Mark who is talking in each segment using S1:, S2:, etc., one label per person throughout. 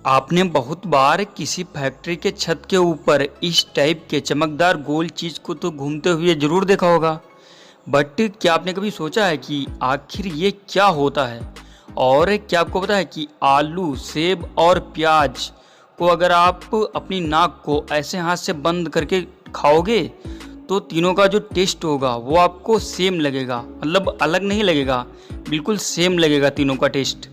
S1: आपने बहुत बार किसी फैक्ट्री के छत के ऊपर इस टाइप के चमकदार गोल चीज को तो घूमते हुए जरूर देखा होगा। बट क्या आपने कभी सोचा है कि आखिर ये क्या होता है? और क्या आपको पता है कि आलू, सेब और प्याज को अगर आप अपनी नाक को ऐसे हाथ से बंद करके खाओगे तो तीनों का जो टेस्ट होगा वो आपको सेम लगेगा, मतलब अलग नहीं लगेगा, बिल्कुल सेम लगेगा तीनों का टेस्ट।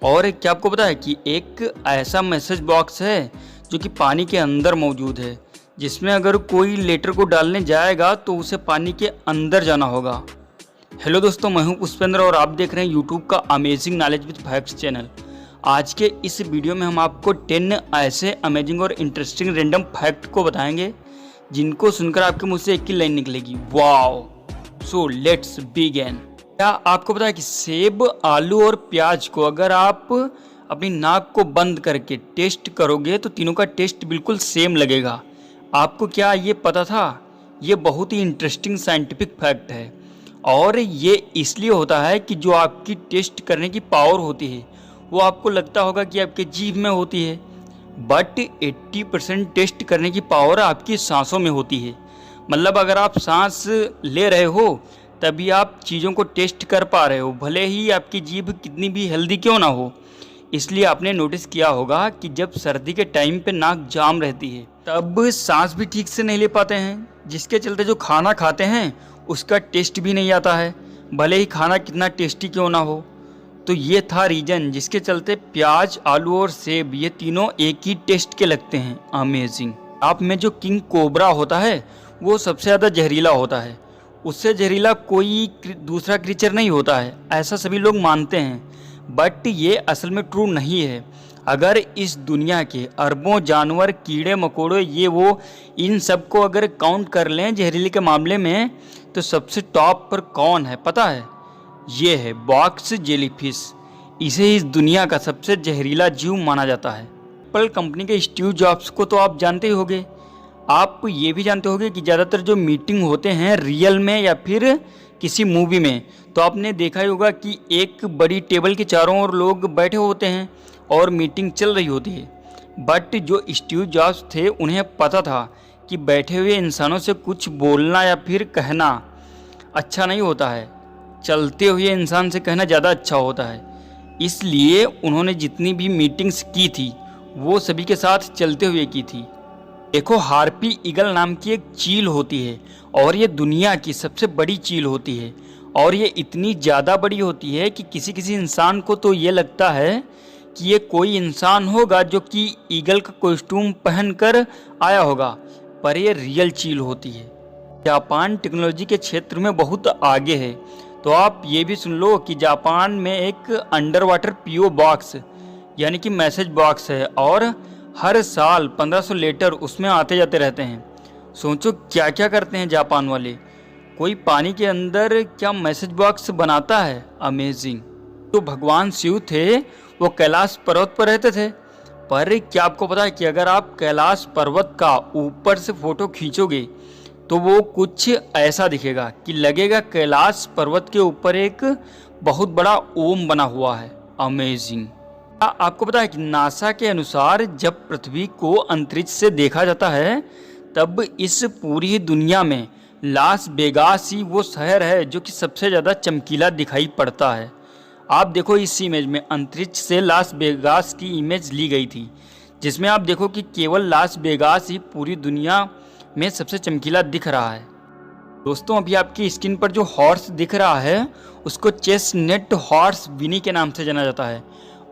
S1: और क्या आपको पता है कि एक ऐसा मैसेज बॉक्स है जो कि पानी के अंदर मौजूद है, जिसमें अगर कोई लेटर को डालने जाएगा तो उसे पानी के अंदर जाना होगा। हेलो दोस्तों, मैं हूं पुष्पेंद्र और आप देख रहे हैं यूट्यूब का amazing knowledge with facts channel. आज के इस वीडियो में हम आपको 10 ऐसे अमेजिंग और इंटरेस्टिंग रैंडम फैक्ट को बताएंगे जिनको सुनकर आपके मुंह से एक ही लाइन निकलेगी, वाओ। So let's begin. क्या आपको पता है कि सेब, आलू और प्याज को अगर आप अपनी नाक को बंद करके टेस्ट करोगे तो तीनों का टेस्ट बिल्कुल सेम लगेगा। आपको क्या ये पता था? ये बहुत ही इंटरेस्टिंग साइंटिफिक फैक्ट है और ये इसलिए होता है कि जो आपकी टेस्ट करने की पावर होती है वो आपको लगता होगा कि आपके जीभ में होती है, बट 80% टेस्ट करने की पावर आपकी सांसों में होती है। मतलब अगर आप सांस ले रहे हो तभी आप चीज़ों को टेस्ट कर पा रहे हो, भले ही आपकी जीभ कितनी भी हेल्दी क्यों ना हो। इसलिए आपने नोटिस किया होगा कि जब सर्दी के टाइम पे नाक जाम रहती है तब सांस भी ठीक से नहीं ले पाते हैं, जिसके चलते जो खाना खाते हैं उसका टेस्ट भी नहीं आता है, भले ही खाना कितना टेस्टी क्यों ना हो। तो ये था रीज़न जिसके चलते प्याज, आलू और सेब ये तीनों एक ही टेस्ट के लगते हैं। अमेजिंग। आप में जो किंग कोबरा होता है वो सबसे ज़्यादा जहरीला होता है, उससे जहरीला कोई दूसरा क्रीचर नहीं होता है, ऐसा सभी लोग मानते हैं, बट ये असल में ट्रू नहीं है। अगर इस दुनिया के अरबों जानवर, कीड़े मकोड़े, ये वो, इन सब को अगर काउंट कर लें जहरीले के मामले में तो सबसे टॉप पर कौन है पता है? ये है बॉक्स जेलीफिश। इसे इस दुनिया का सबसे जहरीला जीव माना जाता है। एप्पल कंपनी के स्टीव जॉब्स को तो आप जानते ही होंगे। आप ये भी जानते होंगे कि ज़्यादातर जो मीटिंग होते हैं रियल में या फिर किसी मूवी में, तो आपने देखा ही होगा कि एक बड़ी टेबल के चारों ओर लोग बैठे होते हैं और मीटिंग चल रही होती है। बट जो स्टीव जॉब्स थे उन्हें पता था कि बैठे हुए इंसानों से कुछ बोलना या फिर कहना अच्छा नहीं होता है, चलते हुए इंसान से कहना ज़्यादा अच्छा होता है। इसलिए उन्होंने जितनी भी मीटिंग्स की थी वो सभी के साथ चलते हुए की थी। देखो, हार्पी ईगल नाम की एक चील होती है और ये दुनिया की सबसे बड़ी चील होती है और ये इतनी ज़्यादा बड़ी होती है कि किसी किसी इंसान को तो ये लगता है कि ये कोई इंसान होगा जो कि ईगल का कॉस्ट्यूम पहनकर आया होगा, पर ये रियल चील होती है। जापान टेक्नोलॉजी के क्षेत्र में बहुत आगे है, तो आप ये भी सुन लो कि जापान में एक अंडर वाटर पीओ बॉक्स यानी कि मैसेज बॉक्स है और हर साल 1500 लेटर उसमें आते जाते रहते हैं। सोचो क्या क्या करते हैं जापान वाले। कोई पानी के अंदर क्या मैसेज बॉक्स बनाता है? अमेजिंग। तो भगवान शिव थे वो कैलाश पर्वत पर रहते थे, पर क्या आपको पता है कि अगर आप कैलाश पर्वत का ऊपर से फोटो खींचोगे तो वो कुछ ऐसा दिखेगा कि लगेगा कैलाश पर्वत के ऊपर एक बहुत बड़ा ओम बना हुआ है। अमेजिंग। आपको पता है कि नासा के अनुसार जब पृथ्वी को अंतरिक्ष से देखा जाता है तब इस पूरी दुनिया में लास वेगास ही वो शहर है जो कि सबसे ज़्यादा चमकीला दिखाई पड़ता है। आप देखो, इस इमेज में अंतरिक्ष से लास वेगास की इमेज ली गई थी, जिसमें आप देखो कि केवल लास वेगास ही पूरी दुनिया में सबसे चमकीला दिख रहा है। दोस्तों, अभी आपकी स्क्रीन पर जो हॉर्स दिख रहा है उसको चेस्टनट हॉर्स विनी के नाम से जाना जाता है।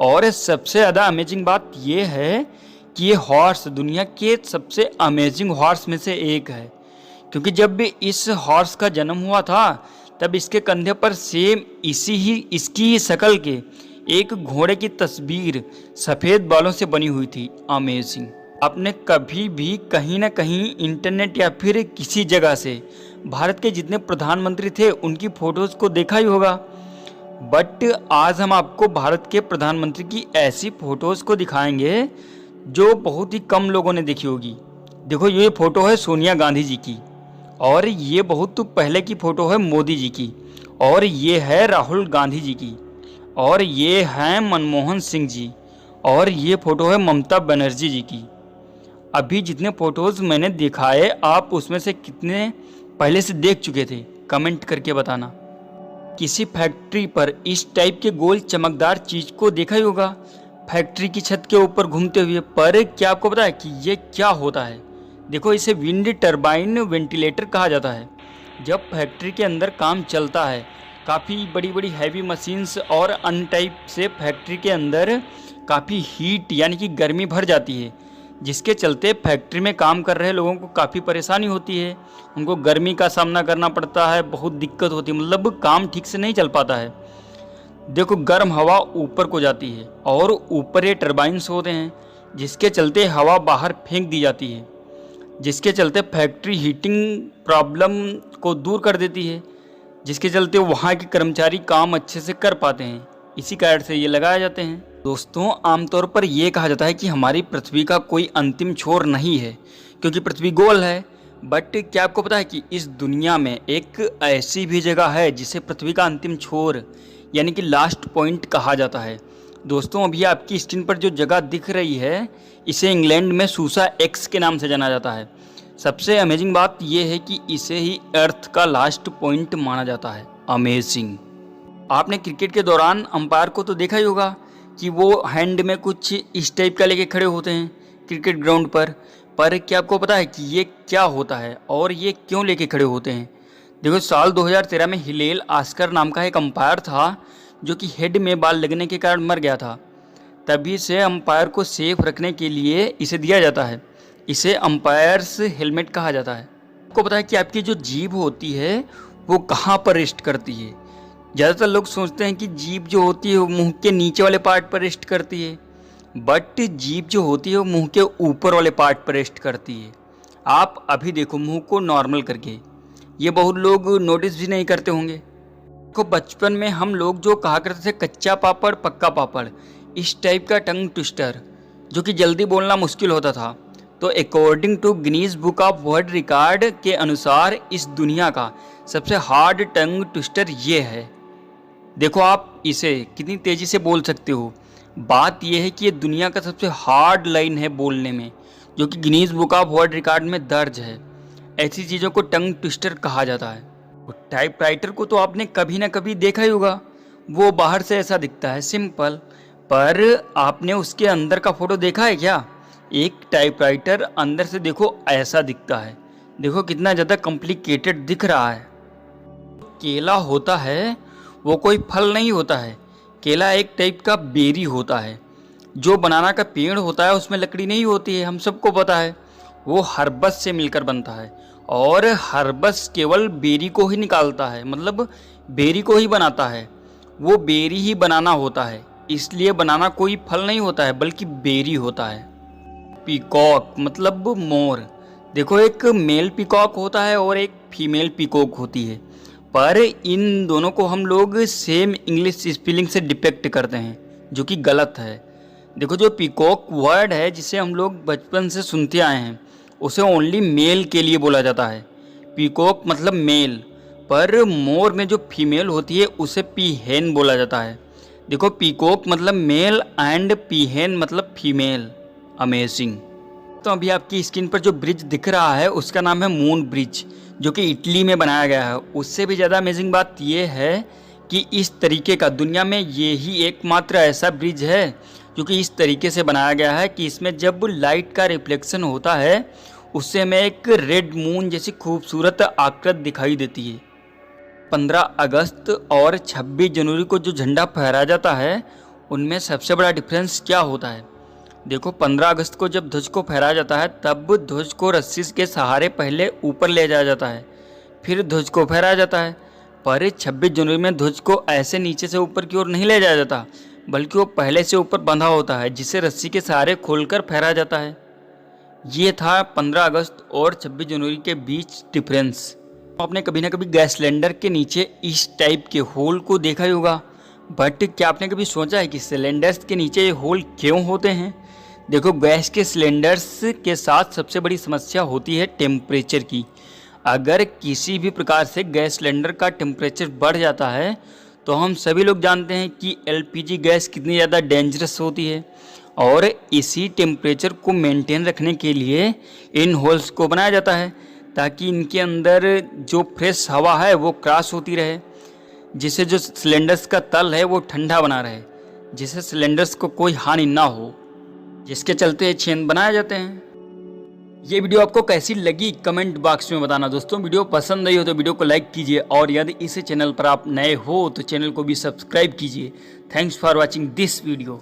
S1: और सबसे ज़्यादा अमेजिंग बात यह है कि ये हॉर्स दुनिया के सबसे अमेजिंग हॉर्स में से एक है, क्योंकि जब भी इस हॉर्स का जन्म हुआ था तब इसके कंधे पर सेम इसकी ही शक्ल के एक घोड़े की तस्वीर सफ़ेद बालों से बनी हुई थी। अमेजिंग। आपने कभी भी कहीं ना कहीं इंटरनेट या फिर किसी जगह से भारत के जितने प्रधानमंत्री थे उनकी फ़ोटोज़ को देखा ही होगा, बट आज हम आपको भारत के प्रधानमंत्री की ऐसी फ़ोटोज़ को दिखाएंगे जो बहुत ही कम लोगों ने देखी होगी। देखो, ये फ़ोटो है सोनिया गांधी जी की, और ये बहुत पहले की फ़ोटो है मोदी जी की, और ये है राहुल गांधी जी की, और ये हैं मनमोहन सिंह जी, और ये फ़ोटो है ममता बनर्जी जी की। अभी जितने फ़ोटोज़ मैंने दिखाए आप उसमें से कितने पहले से देख चुके थे, कमेंट करके बताना। किसी फैक्ट्री पर इस टाइप के गोल चमकदार चीज़ को देखा ही होगा, फैक्ट्री की छत के ऊपर घूमते हुए। पर क्या आपको पता है कि ये क्या होता है? देखो, इसे विंड टरबाइन वेंटिलेटर कहा जाता है। जब फैक्ट्री के अंदर काम चलता है, काफ़ी बड़ी बड़ी हैवी मशीन्स और अन्य टाइप से फैक्ट्री के अंदर काफ़ी हीट यानी कि गर्मी भर जाती है, जिसके चलते फैक्ट्री में काम कर रहे लोगों को काफ़ी परेशानी होती है। उनको गर्मी का सामना करना पड़ता है, बहुत दिक्कत होती है, मतलब काम ठीक से नहीं चल पाता है। देखो, गर्म हवा ऊपर को जाती है और ऊपर ये टरबाइन्स होते हैं, जिसके चलते हवा बाहर फेंक दी जाती है, जिसके चलते फैक्ट्री हीटिंग प्रॉब्लम को दूर कर देती है, जिसके चलते वहाँ के कर्मचारी काम अच्छे से कर पाते हैं। इसी कारण से ये लगाए जाते हैं। दोस्तों, आमतौर पर यह कहा जाता है कि हमारी पृथ्वी का कोई अंतिम छोर नहीं है, क्योंकि पृथ्वी गोल है। बट क्या आपको पता है कि इस दुनिया में एक ऐसी भी जगह है जिसे पृथ्वी का अंतिम छोर यानी कि लास्ट पॉइंट कहा जाता है? दोस्तों, अभी आपकी स्क्रीन पर जो जगह दिख रही है, इसे इंग्लैंड में सूसा एक्स के नाम से जाना जाता है। सबसे अमेजिंग बात यह है कि इसे ही अर्थ का लास्ट पॉइंट माना जाता है। अमेजिंग। आपने क्रिकेट के दौरान अंपायर को तो देखा ही होगा कि वो हैंड में कुछ इस टाइप का लेके खड़े होते हैं क्रिकेट ग्राउंड पर। क्या आपको पता है कि ये क्या होता है और ये क्यों लेके खड़े होते हैं? देखो, साल 2013 में हिलेल आस्कर नाम का एक अंपायर था जो कि हेड में बाल लगने के कारण मर गया था। तभी से अंपायर को सेफ रखने के लिए इसे दिया जाता है। इसे अंपायर्स हेलमेट कहा जाता है। आपको पता है कि आपकी जो जीभ होती है वो कहाँ पर रेस्ट करती है? ज़्यादातर लोग सोचते हैं कि जीभ जो होती है वो मुंह के नीचे वाले पार्ट पर रेस्ट करती है, बट जीभ जो होती है वो मुंह के ऊपर वाले पार्ट पर रेस्ट करती है। आप अभी देखो मुंह को नॉर्मल करके, ये बहुत लोग नोटिस भी नहीं करते होंगे। देखो, बचपन में हम लोग जो कहा करते थे कच्चा पापड़ पक्का पापड़, इस टाइप का टंग ट्विस्टर जो कि जल्दी बोलना मुश्किल होता था, तो according to Guinness book of world record के अनुसार इस दुनिया का सबसे हार्ड टंग ट्विस्टर ये है। देखो, आप इसे कितनी तेज़ी से बोल सकते हो। बात यह है कि ये दुनिया का सबसे हार्ड लाइन है बोलने में, जो कि Guinness book of world record में दर्ज है। ऐसी चीज़ों को टंग ट्विस्टर कहा जाता है। टाइपराइटर को तो आपने कभी ना कभी देखा ही होगा। वो बाहर से ऐसा दिखता है, सिंपल, पर आपने उसके अंदर का फोटो देखा है क्या? एक टाइपराइटर अंदर से देखो ऐसा दिखता है। देखो कितना ज़्यादा कॉम्प्लिकेटेड दिख रहा है। केला होता है वो कोई फल नहीं होता है। केला एक टाइप का बेरी होता है। जो बनाना का पेड़ होता है उसमें लकड़ी नहीं होती है, हम सबको पता है। वो हर्बस से मिलकर बनता है और हर्बस केवल बेरी को ही निकालता है, मतलब बेरी को ही बनाता है। वो बेरी ही बनाना होता है, इसलिए बनाना कोई फल नहीं होता है बल्कि बेरी होता है। पीकॉक मतलब मोर। देखो, एक मेल पीकॉक होता है और एक फीमेल पीकॉक होती है, पर इन दोनों को हम लोग सेम इंग्लिश स्पेलिंग से डिपेक्ट करते हैं, जो कि गलत है। देखो, जो पीकॉक वर्ड है जिसे हम लोग बचपन से सुनते आए हैं, उसे ओनली मेल के लिए बोला जाता है। पीकॉक मतलब मेल, पर मोर में जो फीमेल होती है उसे पीहेन बोला जाता है। देखो, पीकॉक मतलब मेल एंड पीहेन मतलब फीमेल। अमेजिंग। तो अभी आपकी स्क्रीन पर जो ब्रिज दिख रहा है उसका नाम है मून ब्रिज, जो कि इटली में बनाया गया है। उससे भी ज़्यादा अमेजिंग बात यह है कि इस तरीके का दुनिया में ये ही एकमात्र ऐसा ब्रिज है जो कि इस तरीके से बनाया गया है कि इसमें जब लाइट का रिफ्लेक्शन होता है उससे हमें एक रेड मून जैसी खूबसूरत आकृति दिखाई देती है। 15 अगस्त और 26 जनवरी को जो झंडा फहराया जाता है उनमें सबसे बड़ा डिफरेंस क्या होता है? देखो, 15 अगस्त को जब ध्वज को फहराया जाता है तब ध्वज को रस्सी के सहारे पहले ऊपर ले जाया जाता है, फिर ध्वज को फहराया जाता है। पर 26 जनवरी में ध्वज को ऐसे नीचे से ऊपर की ओर नहीं ले जाया जाता, बल्कि वो पहले से ऊपर बंधा होता है, जिसे रस्सी के सहारे खोलकर फहराया जाता है। ये था 15 अगस्त और 26 जनवरी के बीच डिफरेंस। आपने कभी ना कभी गैस सिलेंडर के नीचे इस टाइप के होल को देखा ही होगा, बट क्या आपने कभी सोचा है कि सिलेंडर्स के नीचे ये होल क्यों होते हैं? देखो, गैस के सिलेंडर्स के साथ सबसे बड़ी समस्या होती है टेम्परेचर की। अगर किसी भी प्रकार से गैस सिलेंडर का टेम्परेचर बढ़ जाता है तो हम सभी लोग जानते हैं कि एलपीजी गैस कितनी ज़्यादा डेंजरस होती है और इसी टेम्परेचर को मेंटेन रखने के लिए इन होल्स को बनाया जाता है ताकि इनके अंदर जो फ्रेश हवा है वो क्रॉस होती रहे, जिससे जो सिलेंडर्स का तल है वो ठंडा बना रहे, जिससे सिलेंडर्स को कोई हानि ना हो, जिसके चलते छेद बनाए जाते हैं। ये वीडियो आपको कैसी लगी कमेंट बॉक्स में बताना दोस्तों। वीडियो पसंद आई हो तो वीडियो को लाइक कीजिए और यदि इस चैनल पर आप नए हो तो चैनल को भी सब्सक्राइब कीजिए। Thanks for watching this video.